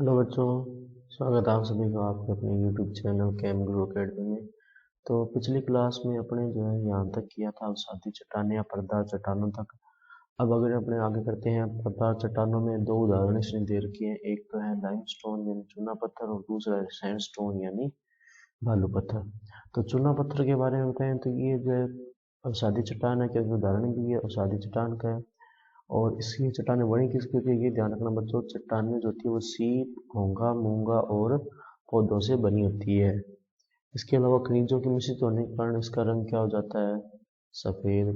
Hello बच्चों, स्वागत है आप सभी का आपके अपने यूट्यूब चैनल कैम गुरु अकेडमी में। तो पिछली क्लास में अपने जो है यहाँ तक किया था अवसादी चट्टानें या पर्वत चट्टानों तक। अब अगर अपने आगे करते हैं, पर्वत चट्टानों में दो उदाहरण इसने दे रखे हैं। एक तो है लाइमस्टोन यानी चूना पत्थर और दूसरा है सैंडस्टोन यानी बालू पत्थर। तो चूना पत्थर के बारे में बताएं तो ये जो है अवसादी चट्टान है, क्या उदाहरण की है अवसादी चट्टान का है। और इसकी चट्टानें बड़ी किसकी होती है ये ध्यान रखना बच्चों। चट्टानें जो होती है वो सीप, घोंघा, मूंगा और पौधों से बनी होती है। इसके अलावा खनिजों के मिश्रित होने के कारण इसका रंग क्या हो जाता है, सफेद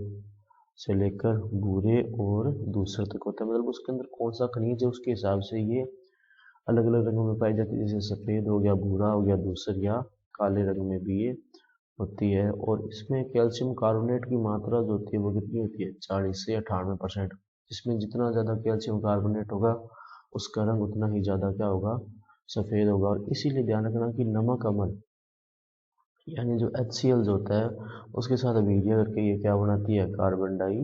से लेकर भूरे और दूसरे तक होता है। मतलब उसके अंदर कौन सा खनिज है उसके हिसाब से ये अलग अलग रंगों में पाई जाती है। जैसे सफेद हो गया, भूरा हो गया, दूसर या काले रंग में भी ये होती है। और इसमें कैल्शियम कार्बोनेट की मात्रा जो होती है वो कितनी होती है, 40 से 98%। जिसमें जितना ज़्यादा कैल्शियम कार्बोनेट होगा उसका रंग उतना ही ज़्यादा क्या होगा, सफ़ेद होगा। और इसीलिए ध्यान रखना कि नमक अम्ल यानी जो HCl जो होता है उसके साथ अभिक्रिया करके ये क्या बनाती है, कार्बन डाई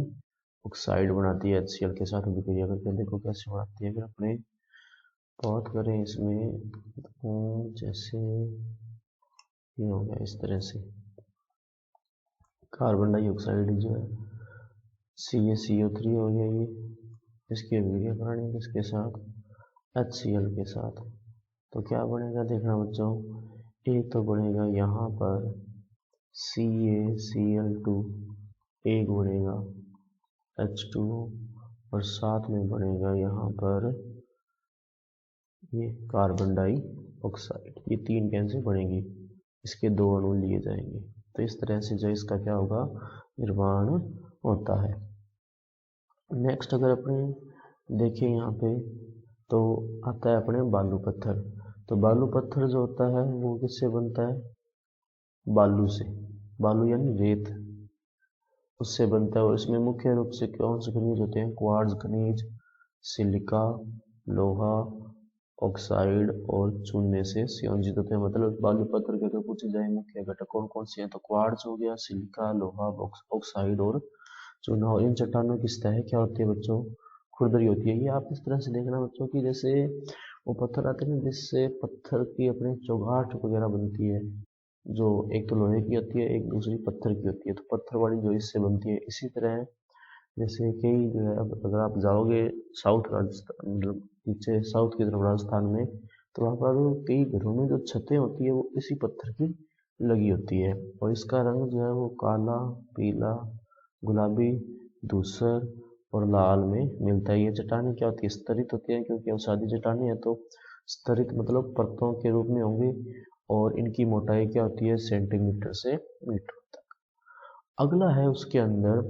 ऑक्साइड बनाती है। HCl के साथ अभिक्रिया करके देखो कैसे बनाती है। अगर अपने बात करें इसमें तो जैसे ये हो गया इस तरह से, कार्बन डाइऑक्साइड जो है CaCO3 हो गया ये, इसकी अभिक्रिया करानी किसके साथ, HCl के साथ। तो क्या बनेगा देखना बच्चों, एक तो बनेगा यहाँ पर CaCl2, एक बनेगा H2O और साथ में बनेगा यहाँ पर ये कार्बन डाई ऑक्साइड। ये तीन कैसे बनेंगी, इसके दो अणु लिए जाएंगे। तो इस तरह से जो इसका क्या होगा, निर्माण होता है। नेक्स्ट अगर अपने देखें यहाँ पे तो आता है अपने बालू पत्थर। तो बालू पत्थर जो होता है वो किससे बनता है, बालू से। बालू यानी रेत, उससे बनता है। और इसमें मुख्य रूप से कौन से खनिज होते हैं, क्वार्ट्ज खनिज, सिलिका, लोहा, ऑक्साइड और चूने से संयोजित होते हैं। मतलब बालू पत्थर के अगर पूछे जाए मुख्य घटक कौन कौन से हैं तो क्वार्ट्ज हो गया, सिलिका, लोहा, ऑक्साइड और चूना। और इन चट्टानों की सतह क्या होती है बच्चों, खुरदरी होती है। ये आप इस तरह से देखना बच्चों की जैसे वो पत्थर आते हैं ना जिससे पत्थर की अपने चौगाठ वगैरह बनती है, जो एक तो लोहे की होती है एक दूसरी पत्थर की होती है। तो पत्थर वाली जो इससे बनती है। इसी तरह जैसे कई जो है, अब अगर आप जाओगे साउथ राजस्थान, मतलब नीचे साउथ की तरफ राजस्थान में, तो वहाँ पर कई घरों में जो छतें होती है वो इसी पत्थर की लगी होती है। और इसका रंग जो है वो काला, पीला, गुलाबी, धूसर और लाल में मिलता है। ये चट्टानें क्या होती है, स्तरित होती है, क्योंकि अवसादी चट्टानें हैं तो स्तरित मतलब परतों के रूप में होंगे। और इनकी मोटाई क्या होती है, सेंटीमीटर से मीटर तक। अगला है उसके अंदर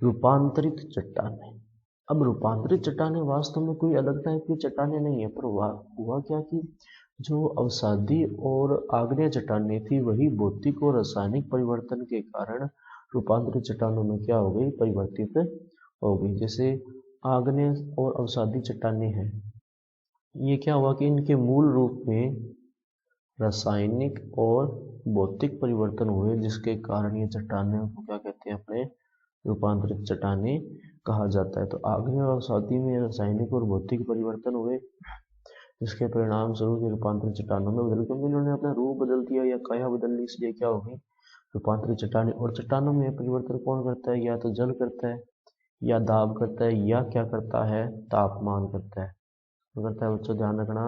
रूपांतरित चट्टानें। अब रूपांतरित चट्टानें वास्तव में कोई अलग टाइप की चट्टानें नहीं है, पर हुआ क्या कि जो अवसादी और आग्नेय चट्टानें थी वही भौतिक और रासायनिक परिवर्तन के कारण रूपांतरित चट्टानों में क्या हो गई, परिवर्तित हो गई। जैसे आग्नेय और अवसादी चट्टानें हैं, ये क्या हुआ कि इनके मूल रूप में रासायनिक और भौतिक परिवर्तन हुए, जिसके कारण ये चट्टानें को क्या कहते हैं, अपने रूपांतरित चट्टानें कहा जाता है। तो आग्नेय और अवसादी में रासायनिक और भौतिक परिवर्तन हुए, जिसके परिणाम स्वरूप ये रूपांतरित चट्टानों में बदल, क्योंकि इन्होंने अपना रूप बदल दिया या काया बदल ली, इसलिए क्या होगी, रूपांतरित चट्टानें। और चट्टानों में परिवर्तन कौन करता है, या तो जल करता है या दाब करता है या क्या करता है, तापमान करता है। तो करता है बच्चों ध्यान रखना,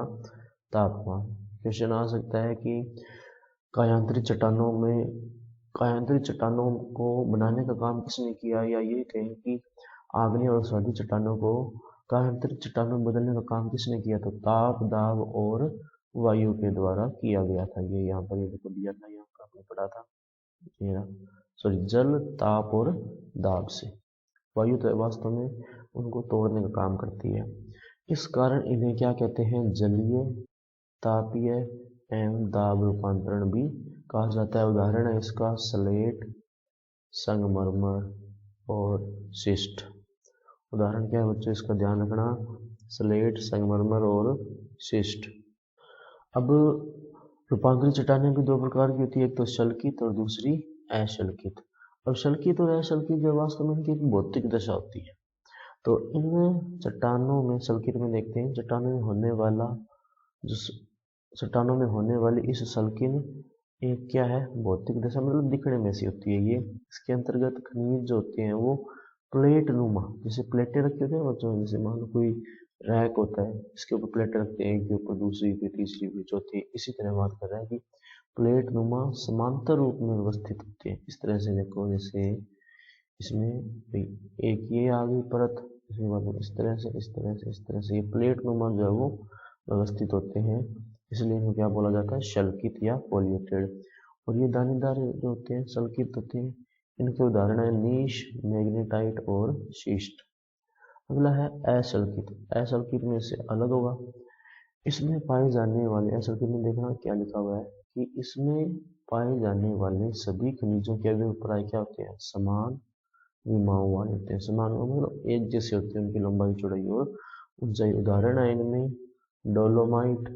तापमान। क्वेश्चन आ सकता है कि कायांतरित चट्टानों में, कायांतरित चट्टानों को बनाने का काम किसने किया, या ये कहें कि आग्नेय और अवसादी चट्टानों को कायांतरित चट्टानों में बदलने का काम किसने किया। तो ताप, दाब और वायु के द्वारा किया गया था। ये यहाँ पर ये देखो दिया था, यहाँ पर आपने पढ़ा था, ये रहा। सॉरी, जल, ताप और दाब से। वायु तो वास्तव में उनको तोड़ने का काम करती है। इस कारण इन्हें क्या कहते हैं, जलीय, तापीय एवं दाब रूपांतरण भी कहा जाता है। उदाहरण है इसका स्लेट, संगमरमर और शिस्ट। उदाहरण क्या है बच्चों, इसका ध्यान रखना, स्लेट, संगमरमर और शिस्ट। अब रूपांतरित चट्टानें भी दो प्रकार की होती है, एक तो शल्कित और दूसरी अशल्कित। अब शल्कित और अशल्कित जो वास्तव में इनकी एक भौतिक दशा होती है। तो इन चट्टानों में, शल्कित में देखते हैं, चट्टानों में होने वाला जो चट्टानों में होने वाली इस सल्किन एक क्या है, भौतिक दशा मतलब दिखने में सी होती है ये। इसके अंतर्गत खनिज जो होते हैं वो प्लेट नुमा, जैसे प्लेटें रखी होती है बच्चों, जैसे मान लो कोई रैक होता है, इसके ऊपर प्लेटें रखते हैं, एक के ऊपर दूसरी की तीसरी की चौथी, इसी तरह बात कर रहा है कि प्लेट नुमा समांतर रूप में व्यवस्थित होते हैं। इस तरह से देखो, जैसे इसमें एक ये आ गई परत, इसके बाद इस तरह से इस तरह से इस तरह से ये प्लेट नुमा जो है वो व्यवस्थित होते हैं, इसलिए इनको क्या बोला जाता है, शल्कित या फोलिएटेड। और ये दानेदार जो होते हैं शल्कित होते हैं, इनके उदाहरण है नीश, मैग्नेटाइट और शीस्ट। अगला है अशल्कित। अशल्कित में से अलग होगा। इसमें पाए जाने वाले, अशल्कित में देखना क्या लिखा हुआ है कि इसमें पाए जाने वाले सभी खनिजों के अभिप्राय क्या होते हैं, समान विमाओं वाले होते हैं। समान मतलब एक जैसे होते हैं, उनकी लंबाई चौड़ाई और ऊंचाई। उदाहरण है इनमें डोलोमाइट,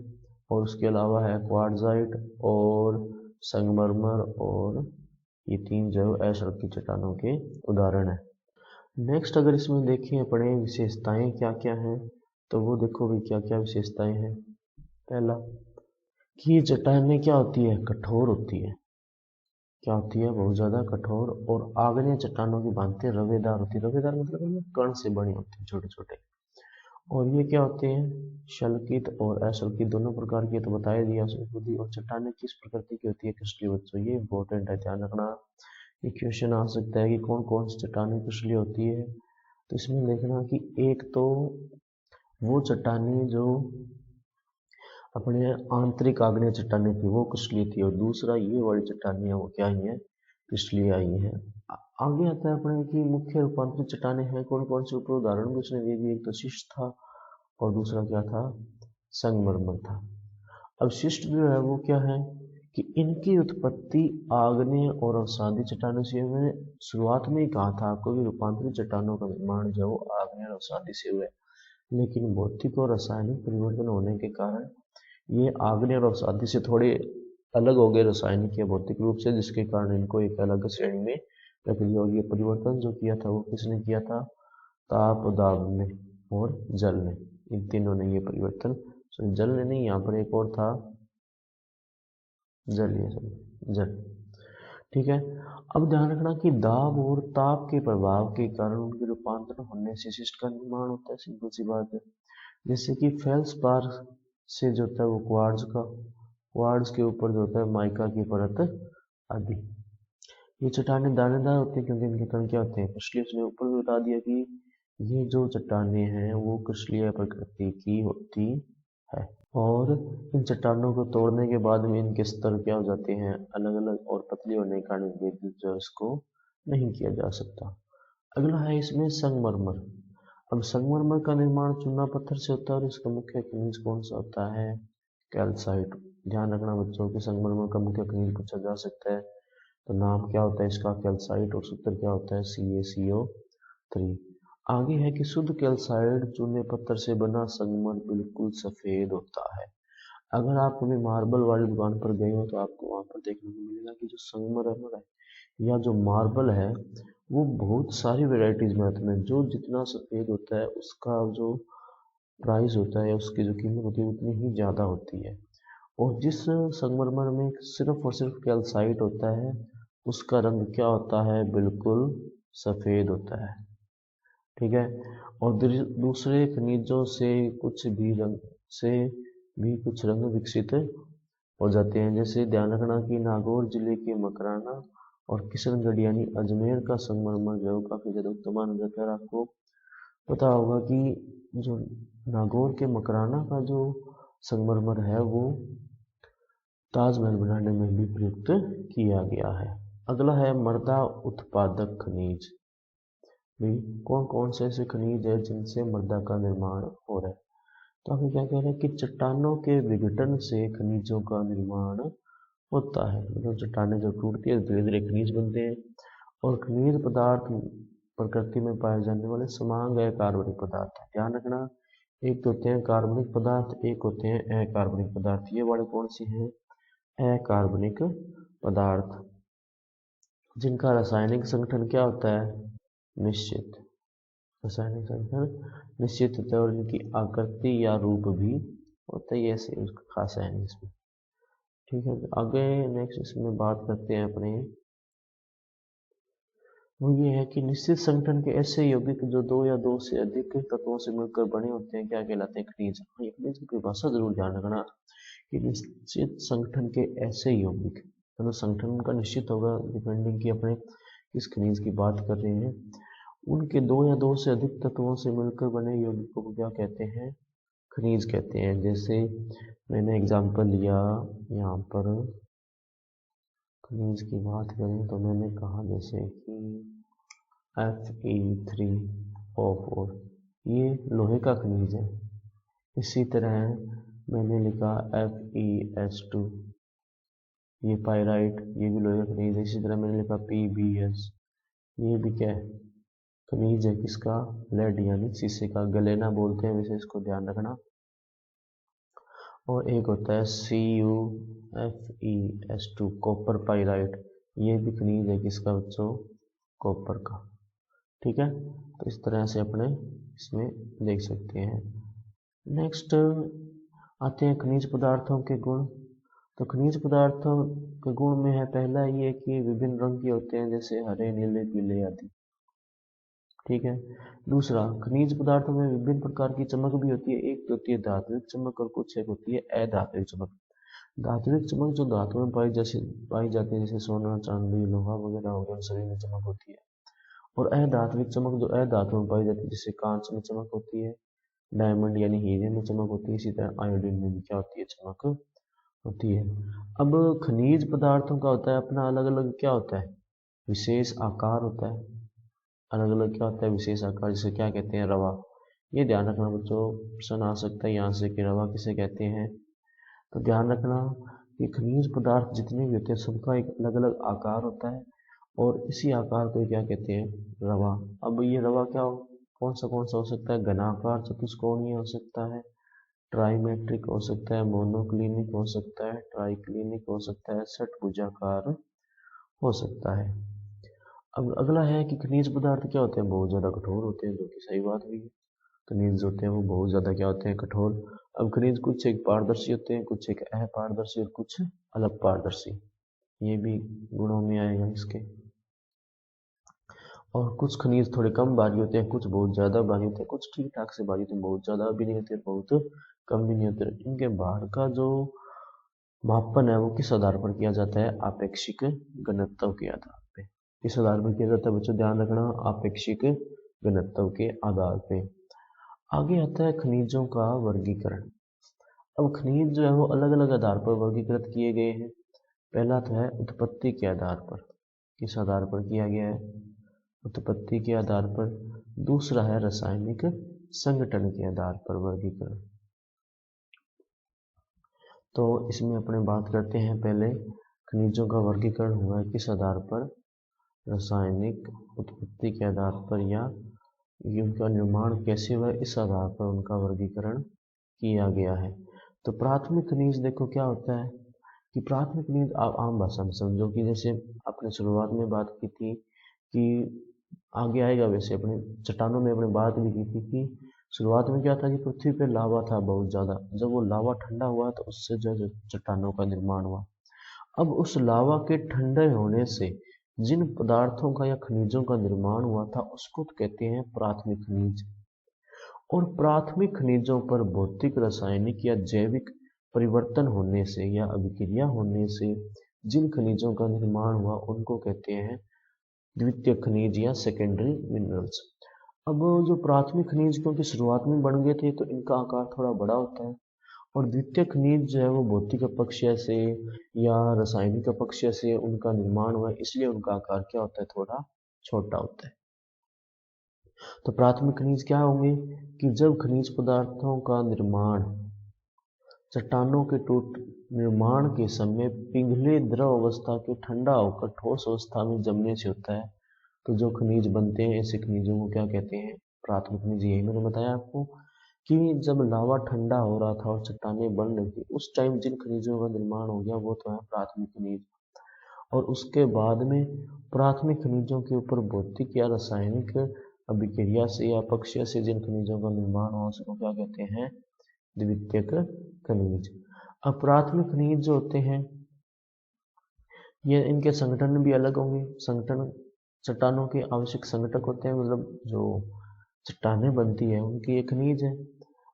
और उसके अलावा है क्वार्ट्जाइट और संगमरमर, और ये तीन जो अशल्कित चट्टानों के उदाहरण है। नेक्स्ट अगर इसमें देखें अपने विशेषताएं क्या क्या हैं, तो वो देखो भाई क्या क्या विशेषताएं हैं। पहला कि ये चट्टानें क्या होती है, कठोर होती है। क्या होती है, बहुत ज्यादा कठोर, और आग्नेय चट्टानों की भांति रवेदार होती है। रवेदार मतलब कण से बनी होती है, छोटे छोटे। और ये क्या होते हैं, शल्कित और अशल्कित दोनों प्रकार के, तो बताया दिया उसने खुद ही। और चट्टानें किस प्रकृति की होती है, क्रिस्टलीय बच्चों, ये इंपॉर्टेंट है, ध्यान रखना। ये क्वेश्चन आ सकता है कि कौन कौन सी चट्टानें क्रिस्टलीय होती है। तो इसमें देखना कि एक तो वो चट्टानें जो अपने आंतरिक आग्नेय चट्टानें थी वो क्रिस्टलीय थी, और दूसरा ये वाली चट्टानें वो क्या आई हैं, क्रिस्टलीय आई हैं। आगे आता है अपने की मुख्य रूपांतरित चट्टानें हैं कौन कौन से, ऊपर उदाहरण कुछ ने दे दिए। एक तो शिस्ट था और दूसरा क्या था, संगमरमर था। अब शिस्ट जो है वो क्या है कि इनकी उत्पत्ति आग्नेय और अवसादी चट्टानों से। मैंने शुरुआत में ही कहा था आपको कि रूपांतरित चट्टानों का निर्माण जो है वो आग्नेय और अवसादी से हुआ है, लेकिन भौतिक और रासायनिक परिवर्तन होने के कारण ये आग्नेय और अवसादी से थोड़े अलग हो गए रासायनिक या भौतिक रूप से, जिसके कारण इनको एक अलग श्रेणी में रख दिया। और ये परिवर्तन जो किया था वो किसने किया था, ताप दाब ने और जल ने, इन तीनों ने ये परिवर्तन। जल ने नहीं, यहाँ पर एक और था, जल, ये सब जल, ठीक है। अब ध्यान रखना कि दाब और ताप के प्रभाव के कारण उनके रूपांतरण होने से शिस्ट का निर्माण होता है, सिंपल सी बात है। जैसे कि फेल्सपार से जो होता है वो क्वार्ट्ज के ऊपर जो होता है माइका की परत आदि। ये चट्टानें दानेदार होती है क्योंकि इनके कण क्या होते हैं, क्रिस्टलीय। उसने ऊपर भी बता दिया कि ये जो चट्टानें हैं वो क्रिस्टलीय प्रकृति की होती है, और इन चट्टानों को तोड़ने के बाद में इनके स्तर क्या हो जाते हैं, अलग अलग, और पतले होने के कारण विद्युत जो इसको नहीं किया जा सकता। अगला है इसमें संगमरमर। अब संगमरमर का निर्माण चूना पत्थर से होता है, और इसका मुख्य खनिज कौन सा होता है, कैल्साइट। ध्यान रखना बच्चों कि संगमरमर का मुख्य खनिज पूछा जा सकता है, तो नाम क्या होता है इसका, कैल्साइट, और सूत्र क्या होता है, CaCO3। आगे है कि शुद्ध कैल्साइट चूने पत्थर से बना संगमर बिल्कुल सफेद होता है। अगर आप कभी मार्बल वाली दुकान पर गए हो तो आपको वहां पर देखने को मिलेगा कि जो संगमरमर है या जो मार्बल है वो बहुत सारी वेराइटीज में आते हैं। जो जितना सफेद होता है उसका जो प्राइस होता है, उसकी जो कीमत होती है उतनी ही ज्यादा होती है। और जिस संगमरमर में सिर्फ और सिर्फ कैल्साइट होता है उसका रंग क्या होता है, बिल्कुल सफेद होता है, ठीक है। और दूसरे खनिजों से कुछ रंग विकसित हो जाते हैं। जैसे ध्यान रखना कि नागौर जिले के मकराना और किशनगढ़ यानी अजमेर का संगमरमर जो काफी ज्यादा उत्तम माना जाता है। आपको पता होगा कि जो नागौर के मकराना का जो संगमरमर है वो ताजमहल बनाने में भी प्रयुक्त किया गया है। अगला है मृदा उत्पादक खनिज। भाई कौन कौन से ऐसे खनिज है जिनसे मृदा का निर्माण हो रहा है, तो हम क्या कह रहे हैं कि चट्टानों के विघटन से खनिजों का निर्माण होता है। मतलब चट्टानें जब टूटती है धीरे धीरे खनिज बनते हैं, और खनिज पदार्थ प्रकृति में पाए जाने वाले समांग अकार्बनिक पदार्थ है। ध्यान रखना, एक तो होते हैं कार्बनिक पदार्थ, एक होते हैं अकार्बनिक पदार्थ। ये वाले कौन से हैं, अकार्बनिक पदार्थ, जिनका रासायनिक संगठन क्या होता है, निश्चित। रासायनिक संगठन निश्चित होता है और इनकी आकृति या रूप भी होता ही ऐसे, उसका खास है नहीं इसमें। ठीक है, आगे नेक्स्ट इसमें बात करते हैं अपने, वो ये है कि निश्चित संगठन के ऐसे यौगिक जो दो या दो से अधिक तत्वों से मिलकर बने होते हैं क्या कहलाते हैं? खनिज। हाँ, ये खनिज की परिभाषा जरूर ध्यान रखना कि निश्चित संगठन के ऐसे यौगिक, मतलब संगठन उनका निश्चित होगा डिपेंडिंग कि अपने किस खनिज की बात कर रहे हैं, उनके दो या दो से अधिक तत्वों से मिलकर बने यौगिकों को क्या कहते हैं? खनिज कहते हैं। जैसे मैंने एग्जांपल लिया यहाँ पर, खनिज की बात करें तो मैंने कहा जैसे कि Fe3O4, ये लोहे का खनिज है। इसी तरह मैंने लिखा FeS2, ये पाइराइट, ये भी लोहे का खनिज है। इसी तरह मैंने लिखा PbS, ये भी क्या है? खनिज है। किसका? लेड यानी शीशे का, गलेना बोलते हैं वैसे, इसको ध्यान रखना। और एक होता है CuFeS2, कॉपर पाइराइट, ये भी खनिज है। किसका बच्चों? कॉपर का। ठीक है, तो इस तरह से अपने इसमें देख सकते हैं। नेक्स्ट आते हैं खनिज पदार्थों के गुण। तो खनिज पदार्थों के गुण में है पहला ये कि विभिन्न रंग के होते हैं, जैसे हरे, नीले, पीले आदि। ठीक है, दूसरा, खनिज पदार्थों में विभिन्न प्रकार की चमक भी होती है। एक होती है धात्विक चमक और कुछ एक होती है अधात्विक चमक। धात्विक चमक जो धातु में पाई जाती है, जैसे सोना, चांदी, लोहा वगैरह हो गया, सभी में चमक होती है। और अधात्विक चमक जो अधातु में पाई जाती है, जैसे कांच में चमक होती है, डायमंड यानी हीरे में चमक होती है, इसी तरह आयोडीन में भी क्या होती है? चमक होती है। अब खनिज पदार्थों का होता है अपना अलग अलग क्या होता है? विशेष आकार होता है। अलग अलग क्या होता है? विशेष आकार, जिसे क्या कहते हैं? रवा। ये ध्यान रखना बच्चों, प्रश्न आ सकता है यहाँ से कि रवा किसे कहते हैं। तो ध्यान रखना कि खनिज पदार्थ जितने भी होते हैं सबका एक अलग अलग आकार होता है, और इसी आकार को क्या कहते हैं? रवा। अब ये रवा क्या हो, कौन सा हो सकता है? घनाकार, चतुष्कोणीय हो सकता है, ट्राइमेट्रिक हो सकता है, मोनोक्लिनिक हो सकता है, ट्राइक्लिनिक हो सकता है, षटभुजाकार हो सकता है। अब अगला है कि खनिज पदार्थ क्या होते हैं? बहुत ज़्यादा कठोर होते हैं, जो कि सही बात हुई है। खनिज होते हैं वो बहुत ज़्यादा क्या होते हैं? कठोर। अब खनिज कुछ एक पारदर्शी होते हैं, कुछ एक अपारदर्शी और कुछ अलग पारदर्शी, ये भी गुणों में आएगा इसके। और कुछ खनिज थोड़े कम भारी होते हैं, कुछ बहुत ज़्यादा भारी होते हैं, कुछ ठीक ठाक से भारी होते हैं, बहुत ज़्यादा भी नहीं होते, बहुत कम भी नहीं होते। इनके भार का जो मापन है वो किस आधार पर किया जाता है? आपेक्षिक घनत्व के आधार पे। किस आधार पर किया जाता है बच्चों? ध्यान रखना, आपेक्षिक घनत्व के आधार पे। आगे आता है खनिजों का वर्गीकरण। अब खनिज जो है वो अलग अलग आधार पर वर्गीकृत किए गए हैं। पहला तो है उत्पत्ति के आधार पर। किस आधार पर किया गया है? उत्पत्ति के आधार पर। दूसरा है रासायनिक संगठन के आधार पर वर्गीकरण। तो इसमें अपने बात करते हैं पहले, खनिजों का वर्गीकरण हुआ है किस आधार पर? रासायनिक उत्पत्ति के आधार पर, या उनका निर्माण कैसे हुआ इस आधार पर उनका वर्गीकरण किया गया है। तो प्राथमिक खनिज देखो क्या होता है कि प्राथमिक खनिज आप आम भाषा में समझो कि जैसे आपने शुरुआत में बात की थी कि आगे आएगा, वैसे अपने चट्टानों में अपने बात भी की थी कि शुरुआत में क्या था कि पृथ्वी पे लावा था बहुत ज़्यादा, जब वो लावा ठंडा हुआ तो उससे जो चट्टानों का निर्माण हुआ। अब उस लावा के ठंडे होने से जिन पदार्थों का या खनिजों का निर्माण हुआ था उसको तो कहते हैं प्राथमिक खनिज। और प्राथमिक खनिजों पर भौतिक, रासायनिक या जैविक परिवर्तन होने से या अभिक्रिया होने से जिन खनिजों का निर्माण हुआ उनको कहते हैं द्वितीय खनिज या सेकेंडरी मिनरल्स। अब जो प्राथमिक खनिज क्योंकि शुरुआत में बन गए थे तो इनका आकार थोड़ा बड़ा होता है, और द्वितीय खनिज जो है वो भौतिक अपक्षय से या रासायनिक अपक्षय से उनका निर्माण हुआ है, इसलिए उनका आकार क्या होता है? थोड़ा छोटा होता है। तो प्राथमिक खनिज क्या होंगे कि जब खनिज पदार्थों का निर्माण चट्टानों के टूट निर्माण के समय पिघले द्रव अवस्था के ठंडा होकर ठोस अवस्था में जमने से होता है, तो जो खनिज बनते हैं ऐसे खनिजों को क्या कहते हैं? प्राथमिक खनिज। यही मैंने बताया आपको कि जब लावा ठंडा हो रहा था और चट्टानें बन रही थी उस टाइम जिन खनिजों का निर्माण हो गया वो तो है प्राथमिक खनिज। और उसके बाद में प्राथमिक खनिजों के ऊपर भौतिक या रासायनिक अभिक्रिया से या अपक्षय से जिन खनिजों का निर्माण हो उसको क्या कहते हैं? द्वितीयक खनिज। अब प्राथमिक खनिज जो होते हैं ये इनके संगठन भी अलग होंगे। संगठन चट्टानों के आवश्यक संगठक होते हैं, मतलब जो चट्टानें बनती है उनकी ये खनिज है,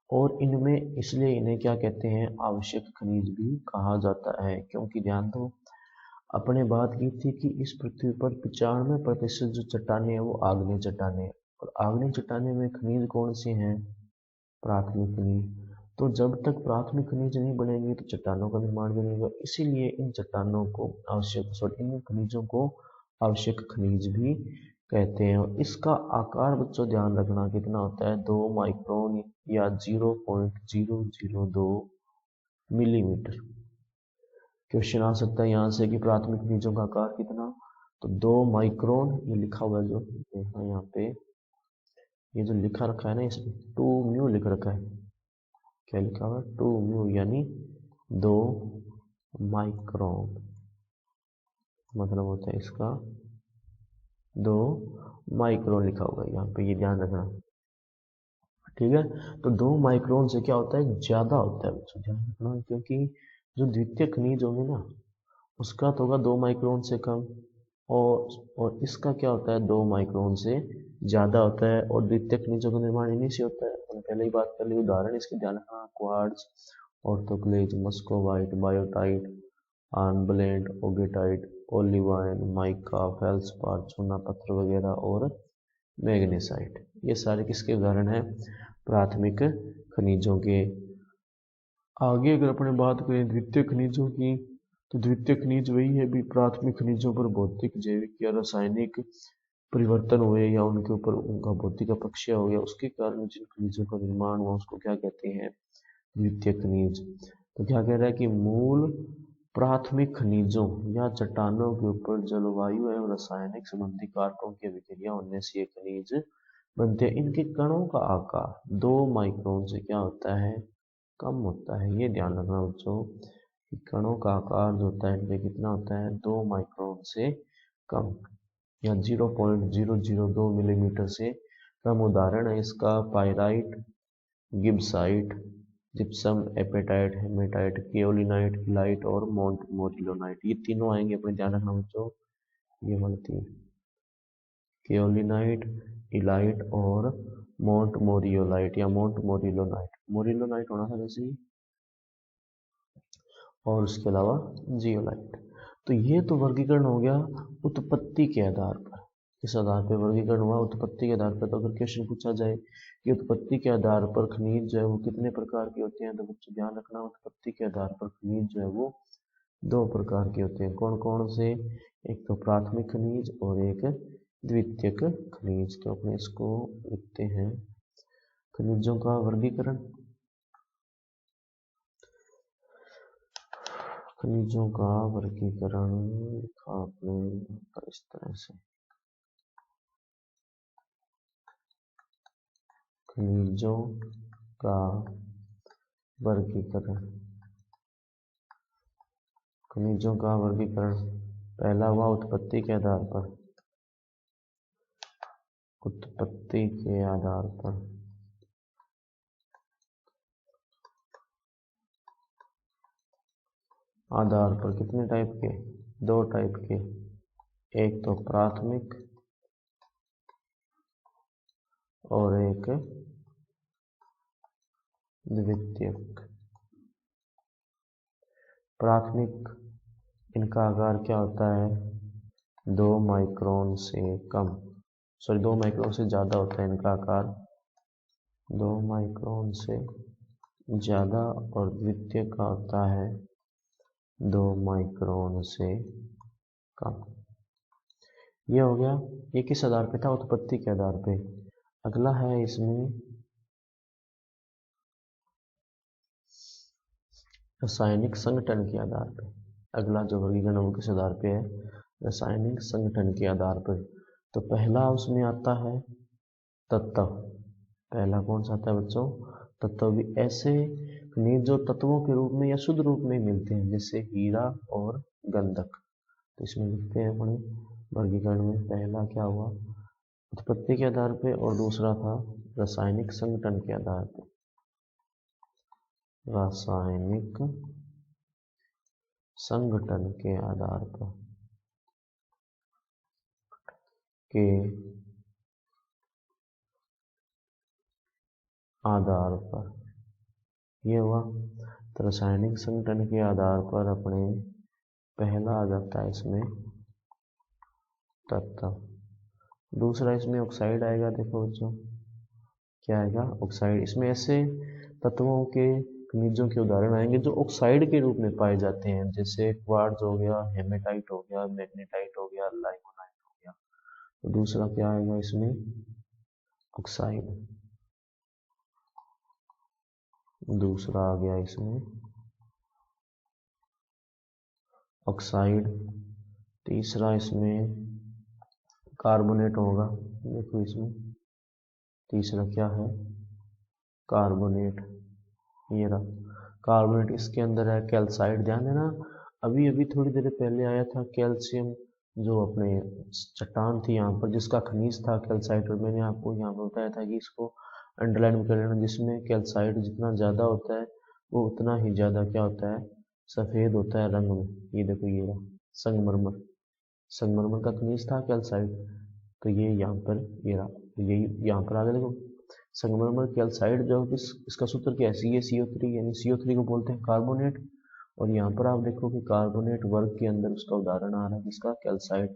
और इनमें इसलिए इन्हें क्या कहते हैं, आवश्यक खनिज भी कहा जाता है। क्योंकि ध्यान दो, अपने बात की थी कि इस पृथ्वी पर 95% जो चट्टानें हैं वो आग्नेय चट्टानें हैं, और आग्नेय चट्टानें में खनिज कौन से हैं, प्राथमिक खनिज। तो जब तक प्राथमिक खनिज नहीं बनेंगे तो चट्टानों का निर्माण भी नहीं होगा, इसीलिए इन चट्टानों को इन खनिजों को आवश्यक खनिज भी कहते हैं। और इसका आकार बच्चों ध्यान रखना कितना होता है, 2 माइक्रोन या 0.002 मिलीमीटर। क्वेश्चन आ सकता है यहाँ से कि प्राथमिक खनिजों का आकार कितना, तो 2 माइक्रोन, ये लिखा हुआ है जो देखना यहाँ पे, ये जो लिखा रखा है ना इसमें 2 म्यू लिख रखा है, क्या लिखा हुआ है 2 म्यू यानी 2 माइक्रोन, मतलब होता है इसका 2 माइक्रोन लिखा हुआ है यहाँ पे, ये ध्यान रखना, ठीक है। तो 2 माइक्रोन से क्या होता है, ज्यादा होता है बच्चों, ध्यान रखना, क्योंकि जो द्वितीय खनिज होंगे ना उसका तो होगा 2 माइक्रोन से कम, और इसका क्या होता है 2 माइक्रोन से ज्यादा होता है, और द्वितीय खनिजों का निर्माण इन्हीं से होता है। हम पहले ही बात कर ली, उदाहरण इसके ध्यान रखना, quartz, orthoclase, muscovite, biotite, hornblende, augite, olivine, mica, feldspar, चूना पत्थर वगैरह, और मैग्नेसाइट, ये सारे किसके उदाहरण हैं, प्राथमिक खनिजों के। आगे अगर अपने बात करें द्वितीय खनिजों की, तो द्वितीय खनिज वही है भी प्राथमिक खनिजों पर भौतिक, जैविक या रासायनिक परिवर्तन हुए, या उनके ऊपर उनका भौतिक अपक्षय हो गया, उसके कारण जिन खनिजों का निर्माण हुआ उसको क्या कहते हैं, द्वितीय खनिज। तो क्या कह रहा है कि मूल प्राथमिक खनिजों या चट्टानों के ऊपर जलवायु एवं रासायनिक संबंधी कारकों की अभिक्रिया होने से ये खनिज बनते हैं। इनके कणों का आकार 2 माइक्रोन से क्या होता है, कम होता है। ये ध्यान रखना बच्चों कि कणों का आकार जो होता है इनके कितना होता है, 2 माइक्रोन से कम या 0.002 मिलीमीटर से कम। उदाहरण है इसका pyrite, gibbsite, gypsum, apatite, hematite, kaolinite, illite और मोंटमोरिलोनाइट, ये तीनों आएंगे, अपने ध्यान रखना बच्चों, ये वाले तीन, केओलिनाइट, इलाइट और मोंटमोरियोलाइट या मोंटमोरिलोनाइट, मोरिलोनाइट होना था वैसे ही, और उसके अलावा जियोलाइट। तो ये तो वर्गीकरण हो गया उत्पत्ति के आधार पर, किस आधार पर वर्गीकरण हुआ, उत्पत्ति के आधार पर। तो अगर क्वेश्चन पूछा जाए कि उत्पत्ति के आधार पर खनिज जो है वो कितने प्रकार के होते हैं, तो बच्चों ध्यान रखना उत्पत्ति के आधार पर खनिज जो है वो 2 प्रकार के होते हैं। कौन कौन से, एक तो प्राथमिक खनिज और एक द्वितीयक खनिज। तो अपने इसको लिखते हैं, खनिजों का वर्गीकरण, खनिजों का वर्गीकरण लिखा आपने इस तरह से, खनिजों का वर्गीकरण, खनिजों का वर्गीकरण पहला हुआ उत्पत्ति के आधार पर, उत्पत्ति के आधार पर, आधार पर कितने टाइप के, 2 टाइप के, एक तो प्राथमिक और एक द्वितीयक। प्राथमिक, इनका आकार क्या होता है, 2 माइक्रोन से कम, 2 माइक्रोन से ज्यादा होता है इनका आकार, 2 माइक्रोन से ज्यादा, और द्वितीय का होता है 2 माइक्रोन से कम। ये हो गया, ये किस आधार पे था, उत्पत्ति के आधार पे। अगला है इसमें रासायनिक संगठन के आधार पे। अगला जो वर्गीकरण वो किस आधार पे है, रासायनिक संगठन के आधार पर। तो पहला उसमें आता है तत्व, पहला कौन सा आता है बच्चों, तत्व। भी ऐसे खनिज जो तत्वों के रूप में या शुद्ध रूप में मिलते हैं, जैसे हीरा और गंधक। तो इसमें लिखते हैं अपने वर्गीकरण में, पहला क्या हुआ, उत्पत्ति के आधार पे, और दूसरा था रासायनिक संगठन के आधार पे। रासायनिक संगठन के आधार पर ये हुआ। तो रासायनिक संगठन के आधार पर अपने पहला आ जाता है इसमें तत्व। दूसरा इसमें ऑक्साइड आएगा। देखो बच्चों क्या आएगा, ऑक्साइड। इसमें ऐसे तत्वों के खनिजों के उदाहरण आएंगे जो ऑक्साइड के रूप में पाए जाते हैं, जैसे क्वार्ट्ज हो गया, हेमेटाइट हो गया, मैग्नेटाइट हो गया, लाइमोनाइट हो गया। तो दूसरा क्या आएगा इसमें, ऑक्साइड। दूसरा आ गया इसमें ऑक्साइड। तीसरा इसमें कार्बोनेट होगा। देखो इसमें तीसरा क्या है, कार्बोनेट। ये रहा कार्बोनेट। इसके अंदर है कैल्साइड। ध्यान देना, अभी अभी थोड़ी देर पहले आया था कैल्शियम, जो अपने चट्टान थी यहाँ पर जिसका खनिज था कैल्साइट, और मैंने आपको यहाँ पर बताया था कि इसको अंडरलाइन कर लेना, जिसमें कैल्साइड जितना ज़्यादा होता है वो उतना ही ज़्यादा क्या होता है, सफ़ेद होता है रंग में। ये देखो ये रहा संगमरमर। संगमरमर का खनिज था कैल्साइट, तो ये यहाँ पर ये रहा, यही यहाँ पर आ गया। देखो संगमरमर कैल्साइड जो इसका सूत्र क्या है, CaCO3, यानी CO3 को बोलते हैं कार्बोनेट। और यहाँ पर आप देखो कि कार्बोनेट वर्ग के अंदर उसका उदाहरण आ रहा है जिसका कैल्साइड।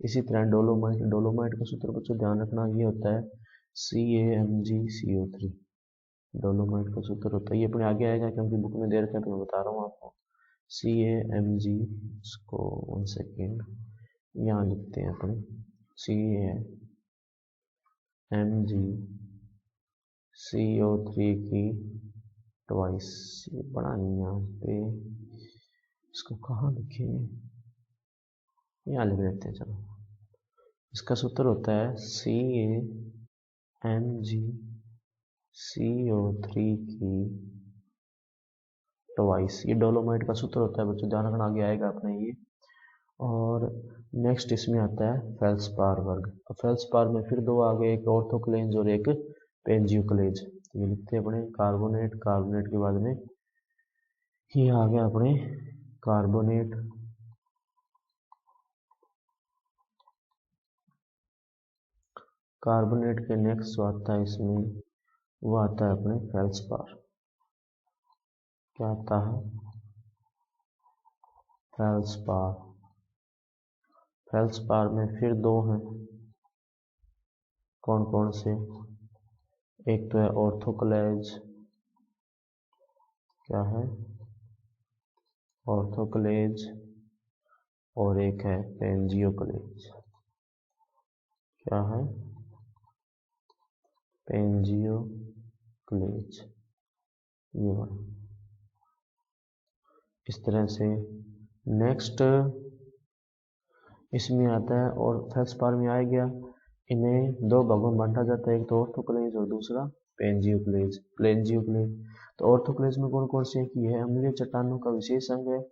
इसी तरह डोलोमाइट। डोलोमाइट का सूत्र बच्चों ध्यान रखना ये होता है CaMgCO3। डोलोमाइट का सूत्र होता है, ये अपने आगे आएगा क्योंकि बुक में दे रखा है तो मैं बता रहा हूँ आपको। CaMg, इसको 1 सेकेंड यहाँ लिखते हैं अपन, CaMgCO3 की ट्वाइस। ये पढ़ा नहीं यहाँ पे, इसको कहाँ लिखे, यहाँ लिख देते हैं चलो। इसका सूत्र होता है CaMgCO3 की ट्वाइस। ये डोलोमाइट का सूत्र होता है बच्चों, ध्यान रखना, आगे आएगा अपने ये। और नेक्स्ट इसमें आता है फेल्सपार वर्ग। तो फेल्सपार में फिर दो आ गए, एक ऑर्थोक्लेंज और एक पेंजियोक्लेज। ये लिखते हैं अपने कार्बोनेट। कार्बोनेट के बाद में ये आ गया अपने कार्बोनेट। कार्बोनेट के नेक्स्ट जो आता है इसमें वो आता है अपने फेल्सपार। क्या आता है, फेल्सपार। फेल्सपार में फिर दो हैं, कौन कौन से, एक तो है ऑर्थोक्लेज, क्या है, ऑर्थोक्लेज, और एक है पेंजियोक्लेज। क्या है, पेंजियोक्लेज। ये इस तरह से नेक्स्ट इसमें आता है, और फेल्सपार में आ गया। इन्हें दो भागों में बांटा जाता है, एक तो ऑर्थोक्लेज और दूसरा पेंजियोक्लेज। प्लेंजियोक्लेज। तो ऑर्थोक्लेज में कौन कौन से, कि यह अम्लीय चट्टानों का विशेष अंग है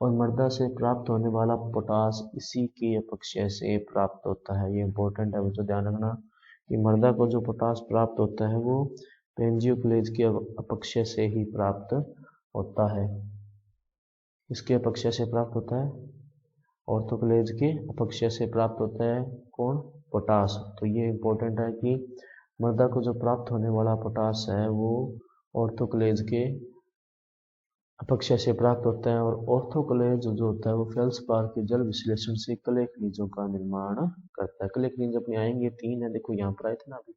और मृदा से प्राप्त होने वाला पोटास इसी के अपक्षय से प्राप्त होता है। ये इंपॉर्टेंट है बच्चों, ध्यान रखना कि मृदा को जो पोटास प्राप्त होता है वो पेंजियोक्लेज के अपक्षय से ही प्राप्त होता है। इसके अपक्षय से प्राप्त होता है, ऑर्थोक्लेज के अपक्षय से प्राप्त होता है कौन, पोटास। तो ये इंपॉर्टेंट है कि मृदा को जो प्राप्त होने वाला पोटास है वो ऑर्थोक्लेज के अपक्षय से प्राप्त होता है। और ऑर्थोक्लेज जो होता है वो फेल्सपार के जल विश्लेषण से क्ले खनिजों का निर्माण करता है। क्ले खनिज अपने आएंगे 3 है, देखो यहाँ पर आए थे ना अभी,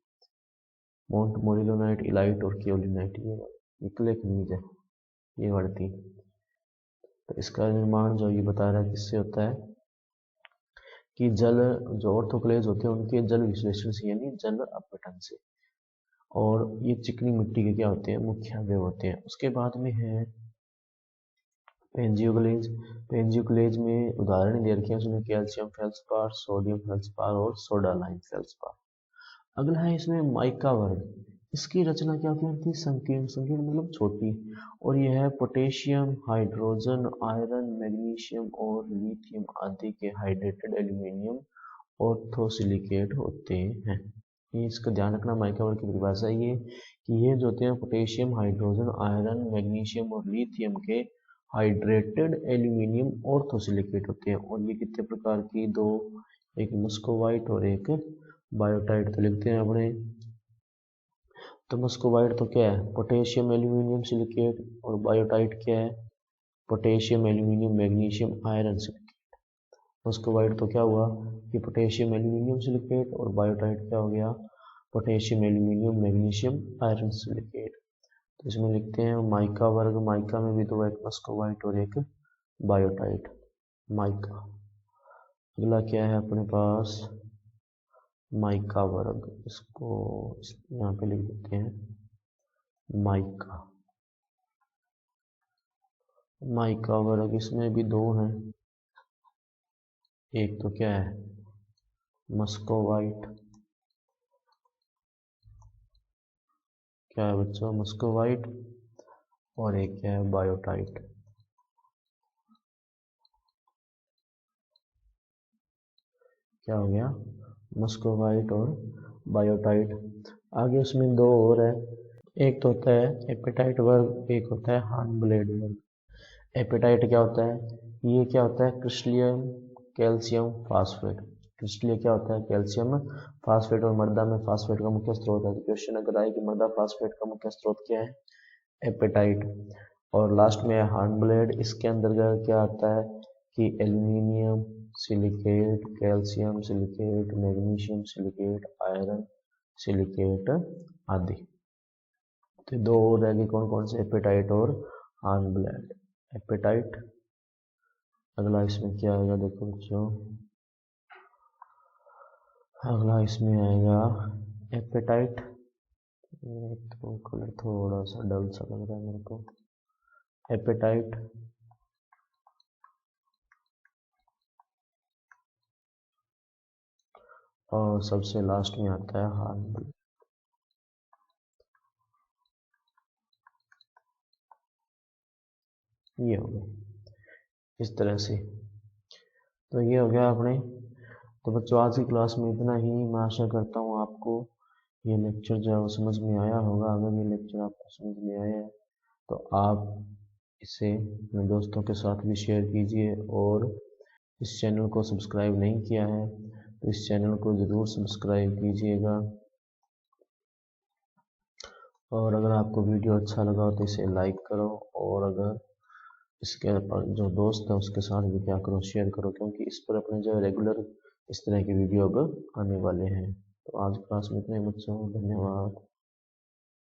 मोंट मोरिलोनाइट, इलाइट और केओलिनाइट। ये क्ले खनिज है, ये वाले 3। तो इसका निर्माण जो ये बता रहा है किससे होता है, कि जल जो ऑर्थोक्लेज होते हैं उनके जल विश्लेषण से, यानी जल अपघटन से। और ये चिकनी मिट्टी के क्या होते हैं, मुख्य अवयव होते हैं। उसके बाद में है पेंजियोक्लेज। पेंजियोक्लेज में उदाहरण दे रखे हैं, उसमें कैल्शियम फेल्सपार, सोडियम फेल्सपार और सोडालाइन फेल्सपार। अगला है इसमें माइका वर्ग। इसकी रचना क्या होती है, संकीर्ण। संकीर्ण मतलब छोटी। और यह है पोटेशियम, हाइड्रोजन, आयरन, मैग्नीशियम और लिथियम आदि के हाइड्रेटेड एल्यूमिनियम ऑर्थोसिलिकेट होते हैं। ये इसका ध्यान रखना, माइका वर्ग की परिभाषा ये कि ये जो होते हैं पोटेशियम, हाइड्रोजन, आयरन, मैग्नीशियम और लिथियम के हाइड्रेटेड एल्यूमिनियम ऑर्थोसिलिकेट होते हैं। और ये कितने प्रकार की, दो, एक मस्कोवाइट और एक बायोटाइट। तो लिखते हैं अपने, तो मस्कोवाइट तो क्या है, पोटेशियम एल्यूमिनियम सिलिकेट, और बायोटाइट क्या है, potassium aluminium magnesium iron silicate. Muscovite तो क्या हुआ कि पोटेशियम एल्यूमिनियम सिलिकेट, और बायोटाइट क्या हो गया, potassium aluminium magnesium iron silicate. तो इसमें लिखते हैं माइका वर्ग, माइका में भी दो, एक मस्कोवाइट और एक बायोटाइट, माइका। अगला क्या है अपने पास, माइका वर्ग, इसको यहाँ पे लिख देते हैं माइका। माइका वर्ग, इसमें भी दो हैं, एक तो क्या है मस्कोवाइट, क्या है बच्चों, मस्कोवाइट, और एक क्या है बायोटाइट। क्या हो गया, मस्कोवाइट और बायोटाइट। आगे उसमें दो और है, एक तो होता है एपेटाइट वर्ग, एक होता है हार्नब्लेड वर्ग। एपेटाइट क्या होता है, ये क्या होता है, क्रिस्टलीय कैल्शियम फास्फेट। क्रिस्टलीय क्या होता है, कैल्शियम फास्फेट, और मृदा में फास्फेट का मुख्य स्रोत है। तो क्वेश्चन अगर आए कि मृदा फास्फेट का मुख्य स्रोत क्या है, एपेटाइट। और लास्ट में हार्नब्लेड, इसके अंतर्गत क्या आता है कि aluminium silicate, calcium silicate, magnesium silicate, iron silicate आदि। तो दो और रह गए, कौन कौन से, एपेटाइट और हार्नब्लेड। एपेटाइट, अगला इसमें क्या आएगा, देखो बच्चों, अगला इसमें आएगा एपेटाइट। तो कलर थोड़ा सा डल सा लग रहा है मेरे को, एपेटाइट। और सबसे लास्ट में आता है हार्नब्लेड। ये हो गया इस तरह से। तो ये हो गया अपने। तो बच्चों आज की क्लास में इतना ही। मैं आशा करता हूँ आपको ये लेक्चर जो है वो समझ में आया होगा। अगर ये लेक्चर आपको समझ में आया है तो आप इसे अपने दोस्तों के साथ भी शेयर कीजिए, और इस चैनल को सब्सक्राइब नहीं किया है तो इस चैनल को ज़रूर सब्सक्राइब कीजिएगा। और अगर आपको वीडियो अच्छा लगा तो इसे लाइक करो, और अगर इसके जो दोस्त है उसके साथ भी क्या करो, शेयर करो, क्योंकि इस पर अपने जो रेगुलर इस तरह की वीडियो अब आने वाले हैं। तो आज क्लास में इतने बच्चों, धन्यवाद।